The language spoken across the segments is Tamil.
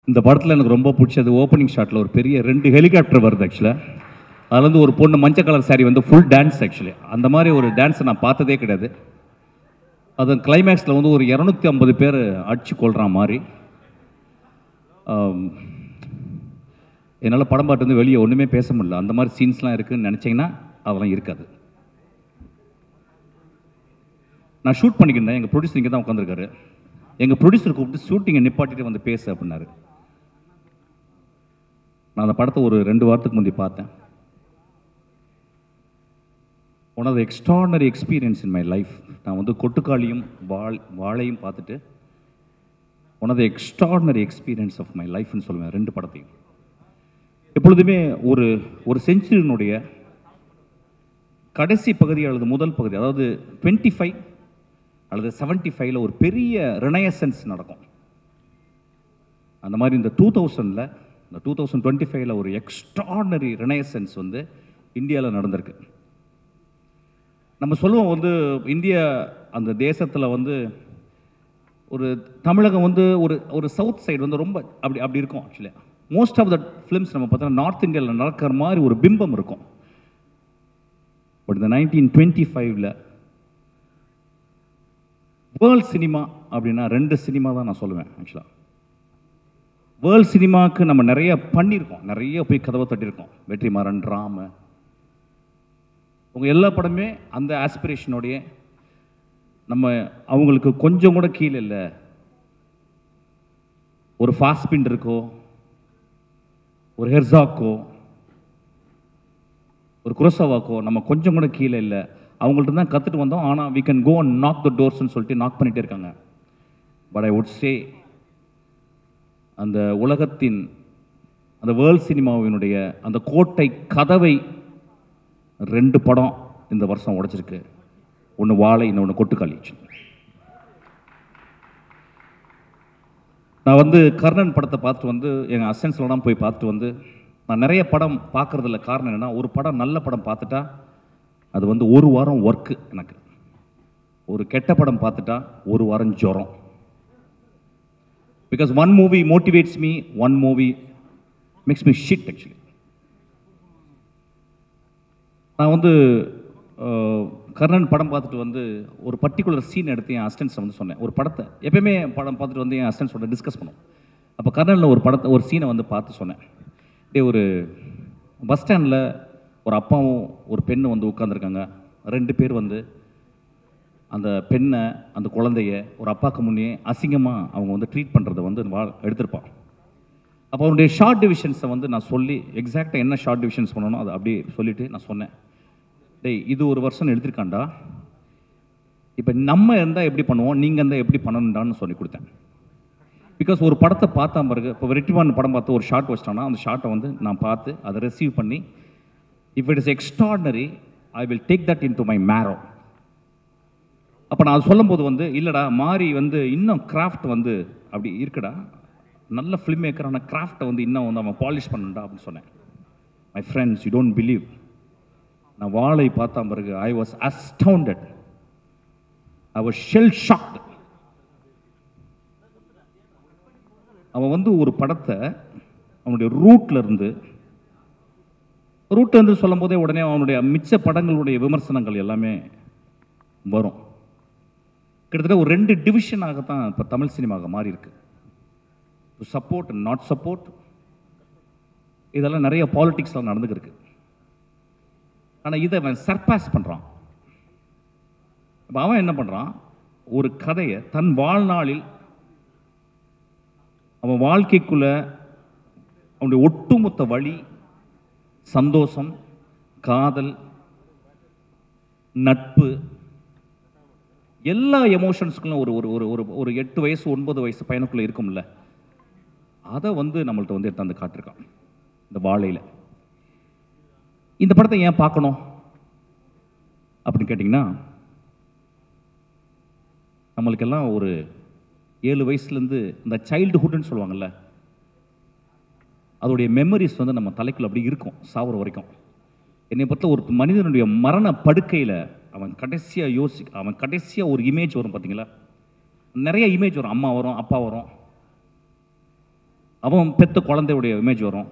இந்த படத்தில் எனக்கு ரொம்ப பிடிச்சது ஓப்பனிங் ஷாட்டில் ஒரு பெரிய 2 ஹெலிகாப்டர் வருது ஆக்சுவலாக. அதில் வந்து ஒரு பொண்ணு மஞ்சள் கலர் சாரி வந்து ஃபுல் டான்ஸ் ஆக்சுவலி. அந்த மாதிரி ஒரு டான்ஸை நான் பார்த்ததே கிடையாது. அது கிளைமேக்ஸில் வந்து ஒரு 250 பேர் அடிச்சு கொள்கிற மாதிரி. என்னால் படம் பார்த்து வந்து வெளியே ஒன்றுமே பேச முடியல. அந்த மாதிரி சீன்ஸ்லாம் இருக்குதுன்னு நினச்சிங்கன்னா அதெல்லாம் இருக்காது. நான் ஷூட் பண்ணிக்கிட்டேன். எங்கள் ப்ரொடியூசர் இங்கே தான் உட்காந்துருக்காரு. எங்கள் ப்ரொடியூசர் கூப்பிட்டு ஷூட்டிங்கை நிப்பாட்டிட்டு வந்து பேசு அப்படின்னாரு. நான் அந்த படத்தை ஒரு 2 வாரத்துக்கு முந்தி பார்த்தேன். One of the extraordinary experience in my life. நான் வந்து கொட்டுக்காளியும் வாழையும் பார்த்துட்டு one of the extraordinary experience of my லைஃப்னு சொல்லுவேன் 2 படத்தையும். எப்பொழுதுமே ஒரு செஞ்சுரியினுடைய கடைசி பகுதி அல்லது முதல் பகுதி, அதாவது 25 அல்லது 75ல் ஒரு பெரிய ரெனயசன்ஸ் நடக்கும். அந்த மாதிரி இந்த 2000ல், இந்த 2025ல் ஒரு எக்ஸ்ட்ராடனரி ரெனயசன்ஸ் வந்து இந்தியாவில் நடந்திருக்கு. நம்ம சொல்லுவோம் வந்து இந்தியா அந்த தேசத்தில் வந்து ஒரு தமிழகம் வந்து ஒரு சவுத் சைடு வந்து ரொம்ப அப்படி இருக்கும். Actually most of the films நம்ம பார்த்தோம்னா நார்த் இந்தியாவில் நடக்கிற மாதிரி ஒரு பிம்பம் இருக்கும். பட் இந்த 1925ல் வேர்ல்ட் சினிமா அப்படின்னா 2 சினிமா தான் நான் சொல்லுவேன். ஆக்சுவலாக வேர்ல்ட் சினிமாவுக்கு நம்ம நிறைய பண்ணியிருக்கோம், நிறைய போய் கதவை தட்டியிருக்கோம். வெற்றிமாறன், ராம, உங்கள் எல்லா படமே அந்த ஆஸ்பிரேஷனோடைய நம்ம அவங்களுக்கு கொஞ்சம் கூட கீழே இல்லை. ஒரு ஃபாஸ்பின் இருக்கோ, ஒரு ஹெர்சாக்கோ, ஒரு குரோசாவாக்கோ நம்ம கொஞ்சம் கூட கீழே இல்லை. அவங்கள்ட்ட தான் கற்றுட்டு வந்தோம். ஆனால் we can go and knock the doors-ன்னு சொல்லிட்டு நாக் பண்ணிகிட்டே இருக்காங்க. பட் ஐ வுட் சே அந்த உலகத்தின் அந்த வேர்ல்ட் சினிமாவினுடைய அந்த கோட்டை கதவை 2 படம் இந்த வருஷம் உடைச்சிருக்கு. ஒன்று வாழை, இன்னொன்று கொட்டுக்காளி. நான் வந்து கர்ணன் படத்தை பார்த்துட்டு வந்து எங்கள் அசிஸ்டன்ஸ்லாம் போய் பார்த்துட்டு வந்து, நான் நிறைய படம் பார்க்குறதில்ல. காரணம் என்னென்னா, ஒரு படம் நல்ல படம் பார்த்துட்டா அது வந்து 1 வாரம் ஒர்க்கு எனக்கு. ஒரு கெட்ட படம் பார்த்துட்டா 1 வாரம் ஜுரம். Because 1 movie motivates me, 1 movie makes me shit actually. நான் வந்து கர்ணன் படம் பார்த்துட்டு வந்து ஒரு பர்டிகுலர் சீன் எடுத்து என் அசிஸ்டன்ஸை வந்து சொன்னேன். ஒரு படத்தை எப்பயுமே படம் பார்த்துட்டு வந்து என் அசிஸ்டன்ஸோட டிஸ்கஸ் பண்ணுவோம். அப்போ கர்ணனில் ஒரு சீனை வந்து பார்த்து சொன்னேன். ஒரு பஸ் ஸ்டாண்டில் ஒரு அப்பாவும் ஒரு பெண்ணும் வந்து உட்காந்துருக்காங்க. 2 பேர் வந்து அந்த பெண்ணை, அந்த குழந்தைய ஒரு அப்பாவுக்கு முன்னே அசிங்கமாக அவங்க வந்து ட்ரீட் பண்ணுறதை வந்து எடுத்திருப்பான். அப்போ அவனுடைய ஷார்ட் டிவிஷன்ஸை வந்து நான் சொல்லி எக்ஸாக்டாக என்ன ஷார்ட் டிவிஷன்ஸ் பண்ணணும் அதை அப்படியே சொல்லிவிட்டு நான் சொன்னேன், டேய் இது 1 வருஷம் எடுத்திருக்காண்டா, இப்போ நம்ம இருந்தால் எப்படி பண்ணுவோம், நீங்கள் இருந்தால் எப்படி பண்ணணுண்டான்னு சொல்லி கொடுத்தேன். பிகாஸ் ஒரு படத்தை பார்த்தா பிறகு, இப்போ வெற்றிமாறன் படம் பார்த்து ஒரு ஷார்ட் வச்சிட்டோன்னா அந்த ஷார்ட்டை வந்து நான் பார்த்து அதை ரிசீவ் பண்ணி, if it is extraordinary I will take that into my marrow. அப்போ நான் சொல்லும்போது வந்து இல்லைடா மாறி வந்து இன்னும் கிராஃப்ட் வந்து அப்படி இருக்குடா, நல்ல ஃபிலிம் மேக்கரான கிராஃப்டை வந்து இன்னும் வந்து அவன் பாலிஷ் பண்ணண்டா அப்படின்னு சொன்னேன். My friends, you don't believe, நான் வாழை பார்த்தா பிறகு I was astounded, I was shell shocked. அவன் வந்து ஒரு படத்தை அவனுடைய ரூட்லேருந்து சொல்லும் போதே உடனே அவனுடைய மிச்ச படங்களுடைய விமர்சனங்கள் எல்லாமே வரும். கிட்டத்தட்ட ஒரு 2 டிவிஷனாகத்தான் இப்போ தமிழ் சினிமாவாக மாறி இருக்கு. சப்போர்ட் அண்ட் நாட் சப்போர்ட், இதெல்லாம் நிறைய பாலிடிக்ஸ்லாம் நடந்துருக்கு. ஆனால் இதை அவன் சர்பாஸ் பண்ணுறான். இப்போ அவன் என்ன பண்ணுறான், ஒரு கதையை தன் வாழ்நாளில் அவன் வாழ்க்கைக்குள்ள அவனுடைய ஒட்டுமொத்த வழி, சந்தோஷம், காதல், நட்பு, எல்லா எமோஷன்ஸுக்கும் ஒரு 8 வயசு 9 வயசு பையனுக்குள்ள இருக்கும்ல, அதை வந்து நம்மள்ட்ட வந்து எடுத்து காட்டிருக்கான் இந்த வாழையில். இந்த படத்தை ஏன் பார்க்கணும் அப்படின்னு கேட்டிங்கன்னா, நம்மளுக்கெல்லாம் ஒரு 7 வயசுலேருந்து இந்த சைல்டுஹுட்னு சொல்லுவாங்கள்ல, அதோடைய மெமரிஸ் வந்து நம்ம தலைக்குள்ள அப்படி இருக்கும் சாவுற வரைக்கும். என்னை பொறுத்த ஒரு மனிதனுடைய மரண படுக்கையில் அவன் கடைசியாக ஒரு இமேஜ் வரும் பார்த்தீங்களா, நிறைய இமேஜ் வரும். அம்மா வரும், அப்பா வரும், அவன் பெத்த குழந்தையுடைய இமேஜ் வரும்,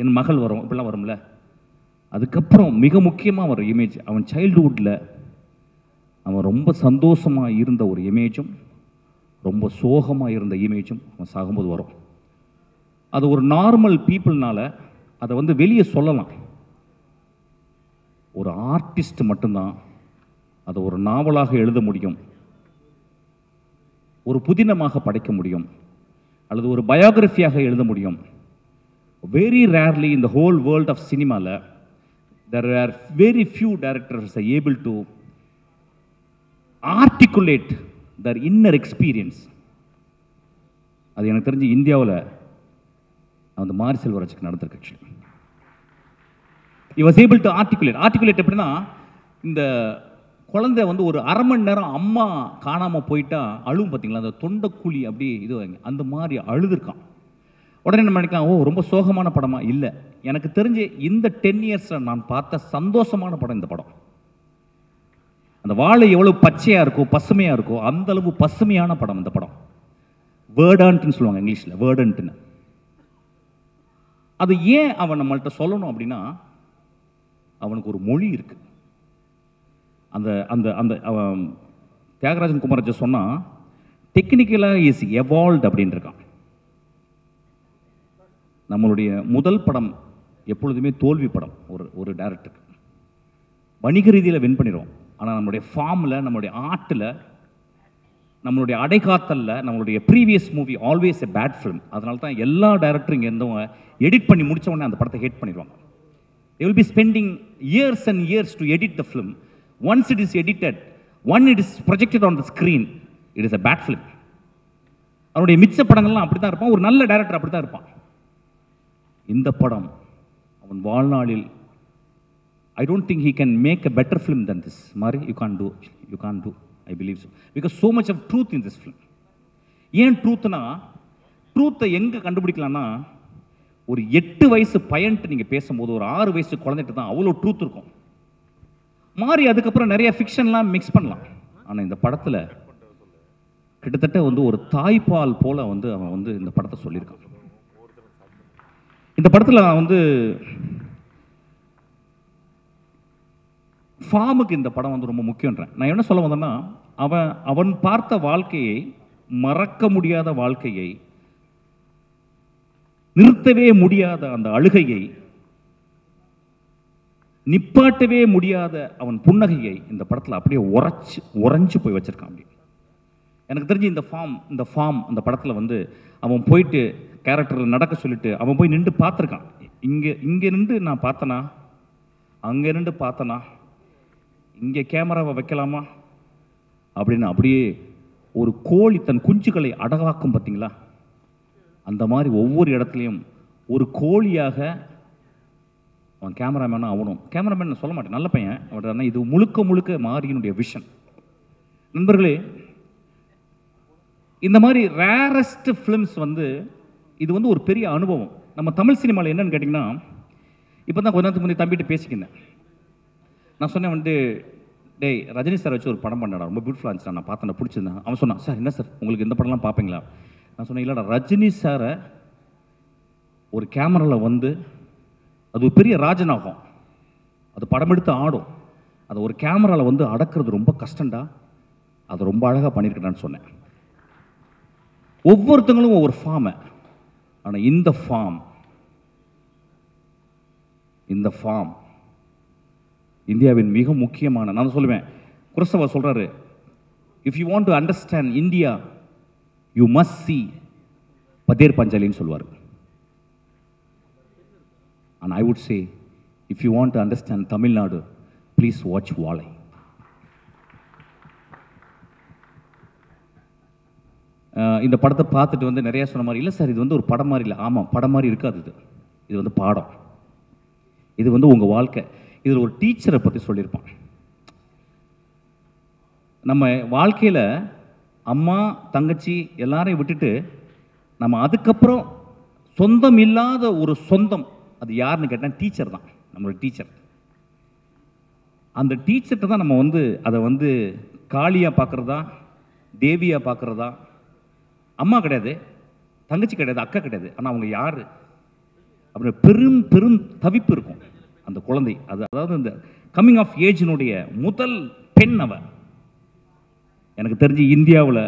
என் மகள் வரும், இப்படிலாம் வரும்ல. அதுக்கப்புறம் மிக முக்கியமாக வர இமேஜ் அவன் சைல்டுஹுட்டில் அவன் ரொம்ப சந்தோஷமாக இருந்த ஒரு இமேஜும் ரொம்ப சோகமாக இருந்த இமேஜும் அவன் சாகும்போது வரும். அது ஒரு நார்மல் பீப்புள்னால அதை வந்து வெளியே சொல்லலாம். ஒரு ஆர்டிஸ்ட் மட்டும்தான் அதை ஒரு நாவலாக எழுத முடியும், ஒரு புதினமாக படைக்க முடியும், அல்லது ஒரு பயோகிராஃபியாக எழுத முடியும். Very rarely in the whole world of cinema there are very few directors are able to articulate their inner experience. அது எனக்கு தெரிஞ்சு இந்தியாவில் அந்த மாரி செல்வராஜுக்கு நடந்திருக்கு. Actually he was able to articulate எப்படின்னா, இந்த குழந்தை வந்து ஒரு அரை மணி நேரம் அம்மா காணாமல் போயிட்டா அழுவும் பார்த்தீங்களா, அந்த தொண்டைக்குழி அப்படி இது அந்த மாதிரி அழுதுருக்கான். உடனே நம்ம நினைக்கலாம், ஓ ரொம்ப சோகமான படமா? இல்லை, எனக்கு தெரிஞ்சு இந்த 10 இயர்ஸில் நான் பார்த்த சந்தோஷமான படம் இந்த படம். அந்த வாழை எவ்வளோ பச்சையாக இருக்கோ பசுமையாக இருக்கோ அந்த அளவு பசுமையான படம் இந்த படம். வேர்டன்ட்னு சொல்லுவாங்க இங்கிலீஷில், வேர்டன்ட்னு. அது ஏன் அவன் நம்மள்கிட்ட சொல்லணும் அப்படின்னா, அவனுக்கு ஒரு மொழி இருக்கு. அந்த அந்த அந்த அவன் தியாகராஜன் குமாரஜி சொன்னால் டெக்னிக்கலாக இஸ் எவால்வ்ட் அப்படின்னு இருக்கான். நம்மளுடைய முதல் படம் எப்பொழுதுமே தோல்வி படம். ஒரு டைரக்டருக்கு வணிக ரீதியில் வின் பண்ணிடுவோம், ஆனால் நம்மளுடைய ஃபார்மில், நம்மளுடைய ஆர்ட்டில், நம்மளுடைய அடைகாத்தலில் நம்மளுடைய previous movie always a bad film. அதனால தான் எல்லா டைரக்டரும் இங்கே இருந்தவங்க எடிட் பண்ணி முடித்த உடனே அந்த படத்தை ஹேட் பண்ணிடுவாங்க. they will be spending years and years to edit the film. Once it is edited, once it is projected on the screen, it is a bad film. அவருடைய மிச்ச படங்கள்லாம் அப்படி தான் இருப்பான். ஒரு நல்ல டைரக்டர் அப்படி தான் இருப்பான். இந்த படம் அவன் வாழ்நாளில் I don't think he can make a better film than this. Mari, you can't do, I believe so, because so much of truth in this film. ஏன் ட்ரூத்னா, ட்ரூத்தை எங்கே கண்டுபிடிக்கலாம்னா, ஒரு 8 வயசு பையன்ட்டு நீங்கள் பேசும்போது ஒரு 6 வயசு குழந்தைட்டு தான் அவ்வளோ ட்ரூத் இருக்கும். மாறி அதுக்கப்புறம் நிறைய ஃபிக்ஷன்லாம் மிக்ஸ் பண்ணலாம். ஆனால் இந்த படத்தில் கிட்டத்தட்ட வந்து ஒரு தாய்ப்பால் போல வந்து அவன் வந்து இந்த படத்தை சொல்லியிருக்கான். இந்த படத்தில் நான் வந்து ஃபார்முக்கு இந்த படம் வந்து ரொம்ப முக்கியன்றேன். நான் என்ன சொல்ல வந்தேன்னா, அவன் பார்த்த வாழ்க்கையை, மறக்க முடியாத வாழ்க்கையை, நிறுத்தவே முடியாத அந்த அழுகையை, நிப்பாட்டவே முடியாத அவன் புன்னகையை இந்த படத்தில் அப்படியே உறைஞ்சு போய் வச்சிருக்கான். அப்படி எனக்கு தெரிஞ்சு இந்த ஃபார்ம் அந்த படத்தில் வந்து அவன் போயிட்டு கேரக்டரில் நடக்க சொல்லிட்டு அவன் போய் நின்று பார்த்துருக்கான். இங்கே நின்று நான் பார்த்தனா, அங்கே நின்று பார்த்தனா, இங்கே கேமராவை வைக்கலாமா அப்படின்னு அப்படியே ஒரு கோழி தன் குஞ்சுகளை அடகாக்கும் பார்த்தீங்களா, அந்த மாதிரி ஒவ்வொரு இடத்துலையும் ஒரு கோழியாக அவன் கேமராமேனும் ஆகணும். கேமராமேன் சொல்ல மாட்டேன், நல்ல பையன் அவன். இது முழுக்க மாரியினுடைய விஷன். நண்பர்களே, இந்த மாதிரி ரேரஸ்ட் ஃபிலிம்ஸ் வந்து இது வந்து ஒரு பெரிய அனுபவம். நம்ம தமிழ் சினிமாவில் என்னன்னு கேட்டிங்கன்னா, இப்போ தான் கொஞ்ச நேரத்துக்கு முன்னாடி தம்பிட்டு பேசிக்கினேன். நான் சொன்னேன் வந்து, டேய் ரஜினி சார் வச்சு ஒரு படம் பண்ணடா, ரொம்ப பியூட்டிஃபுல்லாக இருந்துச்சு, நான் பார்த்தேன், பிடிச்சிருந்தேன். அவன் சொன்னான், சார் என்ன சார் உங்களுக்கு இந்த படம்லாம் பார்ப்பீங்களா? நான் சொன்னேன், இல்லைடா, ரஜினி சாரை ஒரு கேமராவில் வந்து அது ஒரு பெரிய ராஜநாகம், அது படம் எடுத்து ஆடும், அதை ஒரு கேமராவில் வந்து அடக்கிறது ரொம்ப கஷ்டம்டா, அதை ரொம்ப அழகாக பண்ணியிருக்கேன்னு சொன்னேன். ஒவ்வொருத்தங்களும் ஒவ்வொரு ஃபார்மை, ஆனால் இந்த ஃபார்ம் இந்தியாவின் மிக முக்கியமான, நான் சொல்லுவேன், குருசவா சொல்றாரு, if you want to understand India you must see Pather பஞ்சாலின்னு சொல்லுவார். And I would say, if you want to understand Tamil Nadu, please watch Vaazhai. இந்த படத்தை பார்த்துட்டு வந்து நிறையா சொன்ன மாதிரி, இல்லை சார் இது வந்து ஒரு படம் மாதிரி இல்லை. ஆமாம், படம் மாதிரி இருக்காது, இது வந்து பாடம், இது வந்து உங்கள் வாழ்க்கை. இதில் ஒரு டீச்சரை பற்றி சொல்லியிருப்பான். நம்ம வாழ்க்கையில் அம்மா தங்கச்சி எல்லாரையும் விட்டுட்டு நம்ம அதுக்கப்புறம் சொந்தம் இல்லாத ஒரு சொந்தம், அது யாருன்னு கேட்டால் டீச்சர் தான், நம்மளோட டீச்சர். அந்த டீச்சர்கிட்ட தான் நம்ம வந்து அதை வந்து காளியாக பார்க்குறதா, தேவியாக பார்க்குறதா. அம்மா கிடையாது, தங்கச்சி கிடையாது, அக்கா கிடையாது, ஆனால் அவங்க யார் அப்படின்னு பெரும் பெரும் தவிப்பு இருக்கும் அந்த குழந்தை. அதாவது இந்த கம்மிங் ஆஃப் ஏஜினுடைய முதல் பெண் அவ. எனக்கு தெரிஞ்சு இந்தியாவில்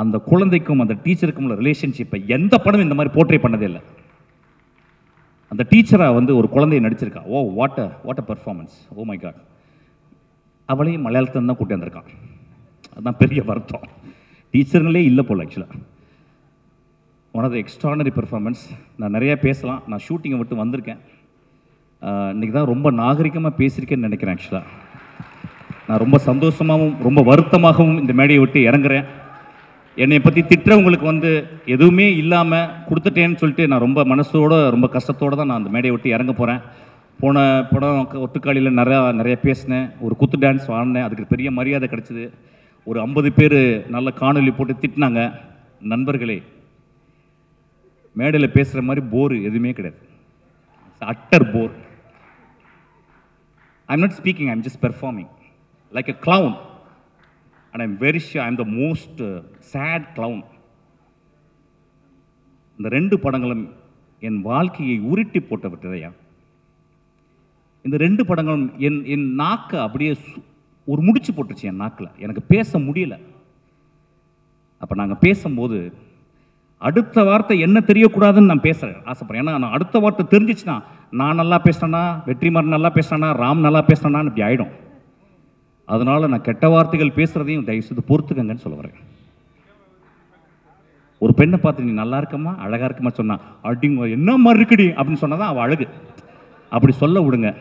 அந்த குழந்தைக்கும் அந்த டீச்சருக்கும் உள்ள ரிலேஷன்ஷிப்பை எந்த படம் இந்த மாதிரி போர்ட்ரே பண்ணதே இல்லை. அந்த டீச்சராக வந்து ஒரு குழந்தையை நடிச்சிருக்கா. Oh what a performance, oh my God. அவளையும் மலையாளத்தில் தான் கூட்டி வந்திருக்கான். அதுதான் பெரிய வருத்தம். டீச்சருங்களே இல்லை போல் ஆக்சுவலாக. One of the extraordinary performance. நான் நிறையா பேசலாம், நான் ஷூட்டிங்கை விட்டு வந்திருக்கேன். இன்றைக்கி தான் ரொம்ப நாகரிகமாக பேசியிருக்கேன்னு நினைக்கிறேன். ஆக்சுவலாக நான் ரொம்ப சந்தோஷமாகவும் ரொம்ப வருத்தமாகவும் இந்த மேடையை விட்டு இறங்குறேன். என்னை பற்றி திட்டுறவங்களுக்கு வந்து எதுவுமே இல்லாமல் கொடுத்துட்டேன்னு சொல்லிட்டு நான் ரொம்ப மனசோட ரொம்ப கஷ்டத்தோடு தான் நான் அந்த மேடையை விட்டு இறங்க போகிறேன். போன படம் ஒட்டுக்காளியில் நிறைய பேசினேன், ஒரு குத்து டான்ஸ் ஆடினேன், அதுக்கு பெரிய மரியாதை கிடச்சிது. ஒரு 50 பேர் நல்ல காணொலி போட்டு திட்டினாங்க. நண்பர்களே, மேடையில் பேசுகிற மாதிரி போர் எதுவுமே கிடையாது. Utter bore. I'm not speaking, I'm just performing like a clown. And I'm very sure I'm the most sad clown. இந்த 2 படங்களும் என் வாழ்க்கையை உருட்டி போட்ட விட்டதையா. இந்த 2 படங்களும் என் நாக்கை அப்படியே ஒரு முடிச்சு போட்டுருச்சு என் நாக்கில். எனக்கு பேச முடியல. அப்போ நாங்கள் பேசும்போது அடுத்த வார்த்தை என்ன தெரியக்கூடாதுன்னு நான் பேச ஆசைப்படுறேன். ஏன்னா நான் அடுத்த வார்த்தை தெரிஞ்சிச்சுன்னா நான் நல்லா பேசுனேன்னா, வெற்றிமாறன் நல்லா பேசுனானா, ராம் நல்லா பேசுனான்னு இப்படி ஆகிடும். அதனால நான் கெட்ட வார்த்தைகள் பேசுறதையும் தயவுசெய்து பொறுத்துக்கங்கன்னு சொல்ல வரேன். ஒரு பெண்ணை பார்த்து நீ நல்லா இருக்கமா, அழகா இருக்கமா சொன்னா அடிங்க என்ன மாதிரி இருக்குடி அப்படின்னு சொன்னாதான் அவள் அழகு. அப்படி சொல்ல விடுங்க.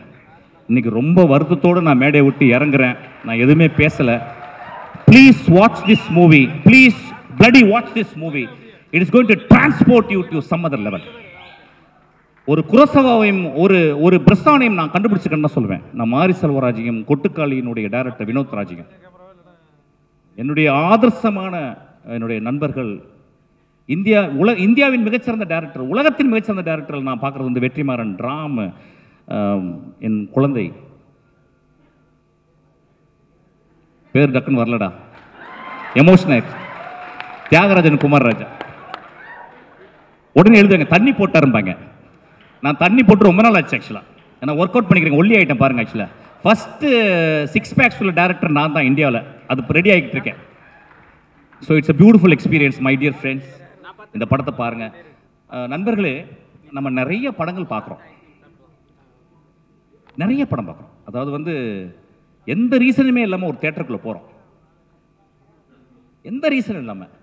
இன்னைக்கு ரொம்ப வருத்தத்தோடு நான் மேடையை விட்டு இறங்குறேன். நான் எதுவுமே பேசலை. Please watch this movie, please bloody watch this movie. It is going to transport you to some other level. ஒரு குரோசவாவையும் ஒரு பிரஸ்தானையும் நான் கண்டுபிடிச்சிக்கன்னு தான் சொல்லுவேன். நான் மாரி செல்வராஜையும் கொட்டுக்காளியினுடைய டைரக்டர் வினோத் ராஜையும் என்னுடைய ஆதர்சமான என்னுடைய நண்பர்கள். இந்தியாவின் மிகச்சிறந்த டைரக்டர், உலகத்தின் மிகச்சிறந்த டைரக்டர் நான் பார்க்குறது வந்து வெற்றிமாறன், ராம், என் குழந்தை பேர் டக்குன்னு வரலடா, எமோஷனல் தியாகராஜன் குமார்ராஜா. உடனே எழுதுவாங்க தண்ணி போட்டாருப்பாங்க. நான் தண்ணி போட்டு ரொம்ப நாள் ஆச்சு ஆக்சுவலாக. நான் ஒர்க் அவுட் பண்ணிக்கிறேன், ஒல்லி ஐட்டம் பாருங்கள். ஆக்சுவலாக ஃபஸ்ட்டு 6 பேக்ஸ் உள்ள டேரக்டர் நான் தான் இந்தியாவில். அது இப்போ ரெடி ஆகிட்டு இருக்கேன். So it's a beautiful experience my dear friends. இந்த படத்தை பாருங்கள். நண்பர்களே, நம்ம நிறைய படங்கள் பார்க்குறோம், நிறைய படம் பார்க்குறோம். அதாவது வந்து எந்த ரீசனுமே இல்லாமல் ஒரு தேட்டருக்குள்ளே போகிறோம், எந்த ரீசனும் இல்லாமல்.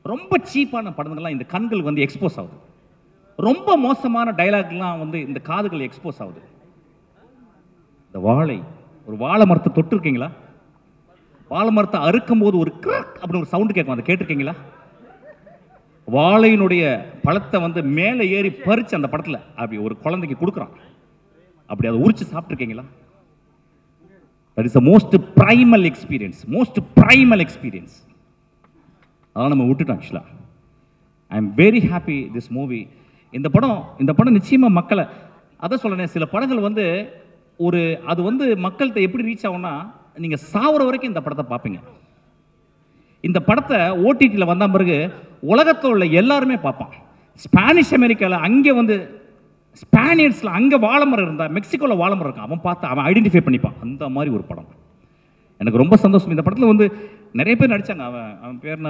ரொம்ப சீப்பான படங்கள்லாம் இந்த கண்கள் வந்து எக்ஸ்போஸ் ஆகுது. ரொம்ப மோசமான டைலாக்லாம் வந்து இந்த காதுகள் எக்ஸ்போஸ் ஆகுது. இந்த ஒரு வாழை மரத்தை தொட்டிருக்கீங்களா? வாழை மரத்தை அறுக்கும் போது ஒரு கிராக் அப்படின்னு ஒரு சவுண்டு கேட்கும், அதை கேட்டிருக்கீங்களா? வாழையினுடைய பழத்தை வந்து மேலே ஏறி பறிச்சு அந்த படத்தில் அப்படி ஒரு குழந்தைக்கு கொடுக்குறான், அப்படி அதை உரிச்சு சாப்பிட்ருக்கீங்களா? That is the most primal experience. அதெல்லாம் நம்ம விட்டுட்டோம். ஆக்சுவலாக I am very happy this movie. இந்த படம் நிச்சயமாக மக்களை, அதான் சொல்கிறேன், சில படங்கள் வந்து அது வந்து மக்கள்கிட்ட எப்படி ரீச் ஆகும்னா, நீங்கள் சாவர வரைக்கும் இந்த படத்தை பார்ப்பீங்க. இந்த படத்தை ஓடிடியில் வந்த பிறகு உலகத்தில் உள்ள எல்லாருமே பார்ப்பான். ஸ்பானிஷ் அமெரிக்காவில் அங்கே வந்து ஸ்பானியர்ஸில் அங்கே வாழைமரம் இருந்தால், மெக்சிகோவில் வாழைமரம் இருக்கான், அவன் பார்த்து அவன் ஐடென்டிஃபை பண்ணிப்பான். அந்த மாதிரி ஒரு படம். எனக்கு ரொம்ப சந்தோஷம். இந்த படத்தில் வந்து நிறைய பேர் நடித்தாங்க. அவன் பேர்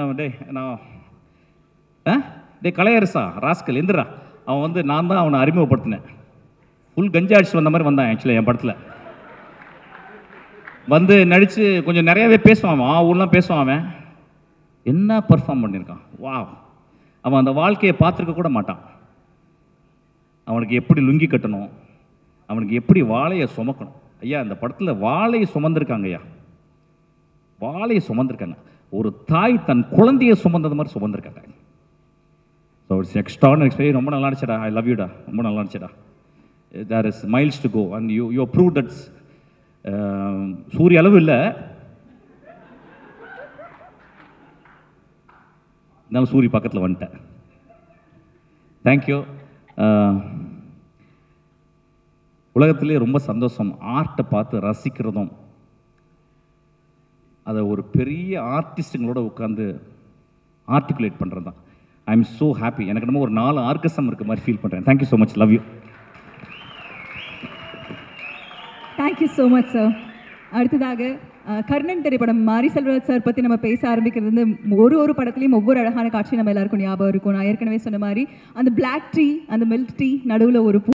டே கலையரசா ராஸ்கல் எந்திரா. அவன் வந்து நான் தான் அவனை அறிமுகப்படுத்தினேன். ஃபுல் கஞ்சா அடிச்சு வந்த மாதிரி வந்தான் ஆக்சுவலாக என் படத்தில். வந்து நடித்து கொஞ்சம் நிறையாவே பேசுவான். ஊர்லாம் பேசுவான். அவன் என்ன பர்ஃபார்ம் பண்ணியிருக்கான், வா. அவன் அந்த வாழ்க்கையை பார்த்துருக்க கூட மாட்டான். அவனுக்கு எப்படி லுங்கி கட்டணும், அவனுக்கு எப்படி வாழையை சுமக்கணும். ஐயா, இந்த படத்தில் வாழையை சுமந்திருக்காங்க. ஐயா, வாழையை சுமந்திருக்காங்க. ஒரு தாய் தன் குழந்தையை சுமந்தது மாதிரி சுமந்திருக்காங்க. So it's extraordinary experience. ரொம்ப நல்லா இருந்துச்சுடா. ஐ லவ் யூடா. ரொம்ப நல்லா இருந்துச்சுடா. There is miles to go and you prove that's. சூரிய அளவு இல்லை, இருந்தாலும் சூரிய பக்கத்தில் வந்துட்டேன். தேங்க்யூ. உலகத்திலே ரொம்ப சந்தோஷம் ஆர்ட்டை பார்த்து ரசிக்கிறதும், அதை ஒரு பெரிய ஆர்டிஸ்ட்டுங்களோட உட்காந்து ஆர்டிகுலேட் பண்ணுறது தான். I am so happy. எனக்கு என்னமோ ஒரு 4 ஆர்கஸ்டம் இருக்க மாதிரி ஃபீல் பண்ணுறேன். Thank you so much. Love you. Thank you so much sir. அடுத்ததாக கர்ணன் திரைப்படம் மாரி செல்வராஜ் சார் பற்றி நம்ம பேச ஆரம்பிக்கிறது வந்து ஒரு படத்துலையும் ஒவ்வொரு அழகான காட்சி நம்ம எல்லாருக்கும் ஞாபகம் இருக்கும். நான் ஏற்கனவே சொன்ன மாதிரி அந்த பிளாக் டீ, அந்த மில்க் டீ, நடுவில் ஒரு